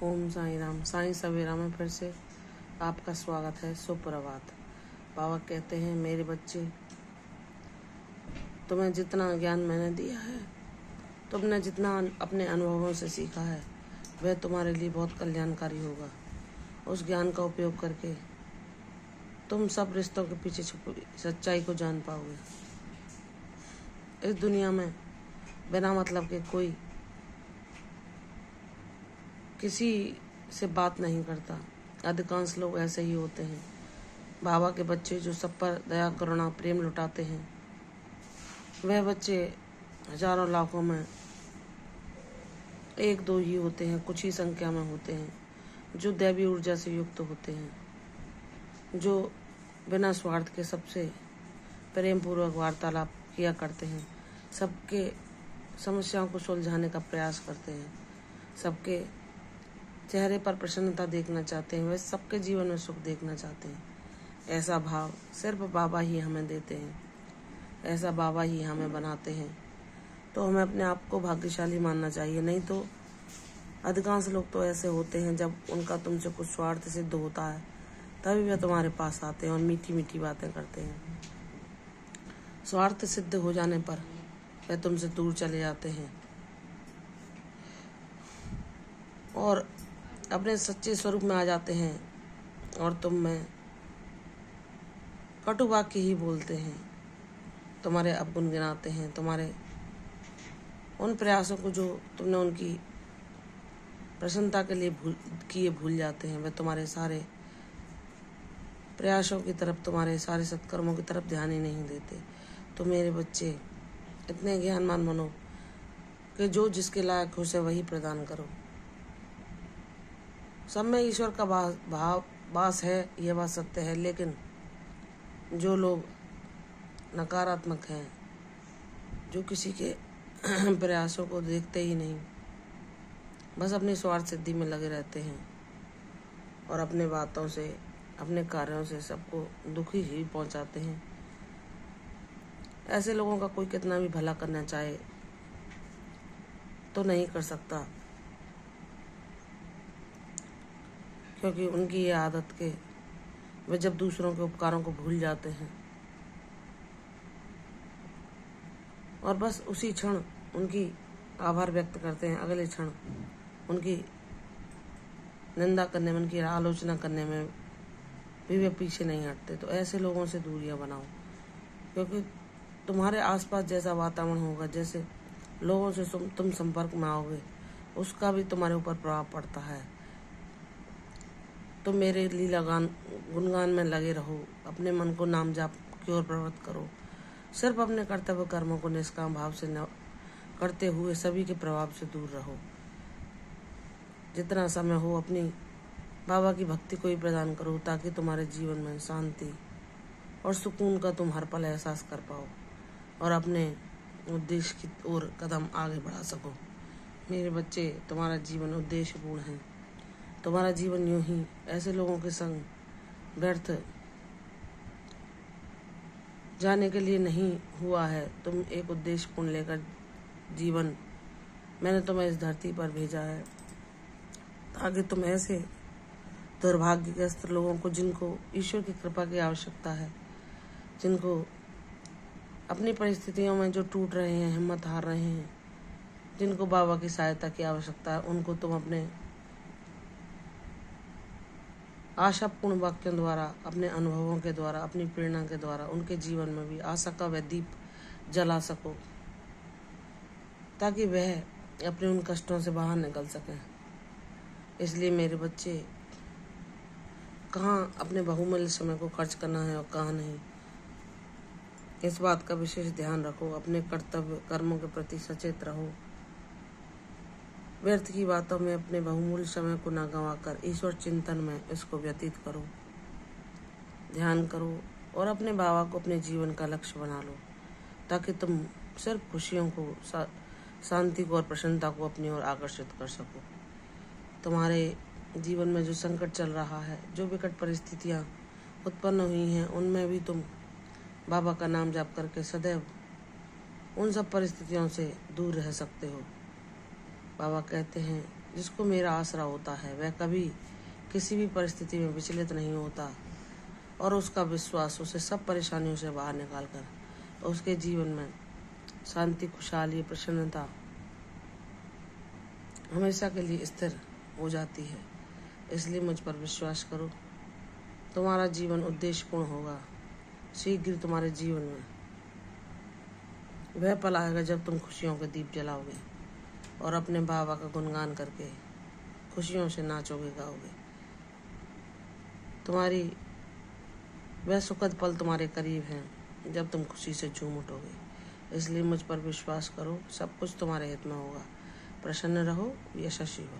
ओम साईं राम। साईं सवेरा में फिर से आपका स्वागत है। सुप्रभात। बाबा कहते हैं, मेरे बच्चे, तुम्हें जितना ज्ञान मैंने दिया है, तुमने जितना अपने अनुभवों से सीखा है, वह तुम्हारे लिए बहुत कल्याणकारी होगा। उस ज्ञान का उपयोग करके तुम सब रिश्तों के पीछे छुपी सच्चाई को जान पाओगे। इस दुनिया में बिना मतलब के कोई किसी से बात नहीं करता। अधिकांश लोग ऐसे ही होते हैं। बाबा के बच्चे जो सब पर दया, करुणा, प्रेम लुटाते हैं, वह बच्चे हजारों लाखों में एक दो ही होते हैं। कुछ ही संख्या में होते हैं जो दैवी ऊर्जा से युक्त होते हैं, जो बिना स्वार्थ के सबसे प्रेम पूर्वक वार्तालाप किया करते हैं, सबके समस्याओं को सुलझाने का प्रयास करते हैं, सबके चेहरे पर प्रसन्नता देखना चाहते हैं, वे सबके जीवन में सुख देखना चाहते हैं। ऐसा भाव सिर्फ बाबा ही हमें देते हैं, ऐसा बाबा ही हमें बनाते हैं। तो हमें अपने आप को भाग्यशाली मानना चाहिए। नहीं तो अधिकांश लोग तो ऐसे होते हैं, जब उनका तुमसे कुछ स्वार्थ सिद्ध होता है तभी वे तुम्हारे पास आते हैं और मीठी मीठी बातें करते हैं। स्वार्थ सिद्ध हो जाने पर वे तुमसे दूर चले जाते हैं और अपने सच्चे स्वरूप में आ जाते हैं और तुम में कटु वाक्य ही बोलते हैं, तुम्हारे अवगुण गिनाते हैं, तुम्हारे उन प्रयासों को जो तुमने उनकी प्रसन्नता के लिए भूल जाते हैं। वे तुम्हारे सारे प्रयासों की तरफ, तुम्हारे सारे सत्कर्मों की तरफ ध्यान ही नहीं देते। तो मेरे बच्चे, इतने ज्ञानवान बनो कि जो जिसके लायक हो उसे वही प्रदान करो। सब में ईश्वर का वास है, यह बात सत्य है, लेकिन जो लोग नकारात्मक हैं, जो किसी के प्रयासों को देखते ही नहीं, बस अपनी स्वार्थ सिद्धि में लगे रहते हैं और अपने बातों से, अपने कार्यों से सबको दुखी ही पहुंचाते हैं, ऐसे लोगों का कोई कितना भी भला करना चाहे तो नहीं कर सकता, क्योंकि उनकी ये आदत के वे जब दूसरों के उपकारों को भूल जाते हैं और बस उसी क्षण उनकी आभार व्यक्त करते हैं, अगले क्षण उनकी निंदा करने में, उनकी आलोचना करने में भी वे पीछे नहीं हटते। तो ऐसे लोगों से दूरियां बनाओ, क्योंकि तुम्हारे आसपास जैसा वातावरण होगा, जैसे लोगों से तुम संपर्क में आओगे, उसका भी तुम्हारे ऊपर प्रभाव पड़ता है। तो मेरे लीला गुणगान में लगे रहो, अपने मन को नाम जाप की ओर प्रवृत्त करो, सिर्फ अपने कर्तव्य कर्मों को निष्काम भाव से करते हुए सभी के प्रभाव से दूर रहो। जितना समय हो अपनी बाबा की भक्ति को ही प्रदान करो, ताकि तुम्हारे जीवन में शांति और सुकून का तुम हर पल एहसास कर पाओ और अपने उद्देश्य की ओर कदम आगे बढ़ा सको। मेरे बच्चे, तुम्हारा जीवन उद्देश्यपूर्ण है। तुम्हारा जीवन यूं ही ऐसे लोगों के संग व्यर्थ जाने के लिए नहीं हुआ है। तुम एक उद्देश्यपूर्ण लेकर जीवन, मैंने तुम्हें इस धरती पर भेजा है ताकि तुम ऐसे दुर्भाग्यग्रस्त लोगों को, जिनको ईश्वर की कृपा की आवश्यकता है, जिनको अपनी परिस्थितियों में जो टूट रहे हैं, हिम्मत हार रहे हैं, जिनको बाबा की सहायता की आवश्यकता है, उनको तुम अपने आशापूर्ण वाक्यों द्वारा, अपने अनुभवों के द्वारा, अपनी प्रेरणा के द्वारा उनके जीवन में भी आशा का वह दीप जला सको, ताकि वह अपने उन कष्टों से बाहर निकल सकें। इसलिए मेरे बच्चे, कहाँ अपने बहुमूल्य समय को खर्च करना है और कहाँ नहीं, इस बात का विशेष ध्यान रखो। अपने कर्तव्य कर्मों के प्रति सचेत रहो। व्यर्थ की बातों में अपने बहुमूल्य समय को न गंवाकर ईश्वर चिंतन में इसको व्यतीत करो, ध्यान करो और अपने बाबा को अपने जीवन का लक्ष्य बना लो, ताकि तुम सिर्फ खुशियों को, शांति को और प्रसन्नता को अपनी ओर आकर्षित कर सको। तुम्हारे जीवन में जो संकट चल रहा है, जो विकट परिस्थितियां उत्पन्न हुई हैं, उनमें भी तुम बाबा का नाम जाप करके सदैव उन सब परिस्थितियों से दूर रह सकते हो। बाबा कहते हैं जिसको मेरा आसरा होता है वह कभी किसी भी परिस्थिति में विचलित नहीं होता और उसका विश्वास उसे सब परेशानियों से बाहर निकालकर उसके जीवन में शांति, खुशहाली, प्रसन्नता हमेशा के लिए स्थिर हो जाती है। इसलिए मुझ पर विश्वास करो, तुम्हारा जीवन उद्देश्यपूर्ण होगा। शीघ्र तुम्हारे जीवन में वह पल आएगा जब तुम खुशियों के दीप जलाओगे और अपने बाबा का गुणगान करके खुशियों से नाचोगे, गाओगे। तुम्हारी वह सुखद पल तुम्हारे करीब हैं जब तुम खुशी से झूम उठोगे। इसलिए मुझ पर विश्वास करो, सब कुछ तुम्हारे हित में होगा। प्रसन्न रहो, यशस्वी हो।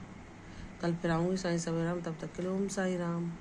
कल फिर आऊँगी साईं सवेराम, तब तक के लिए ओम साई राम।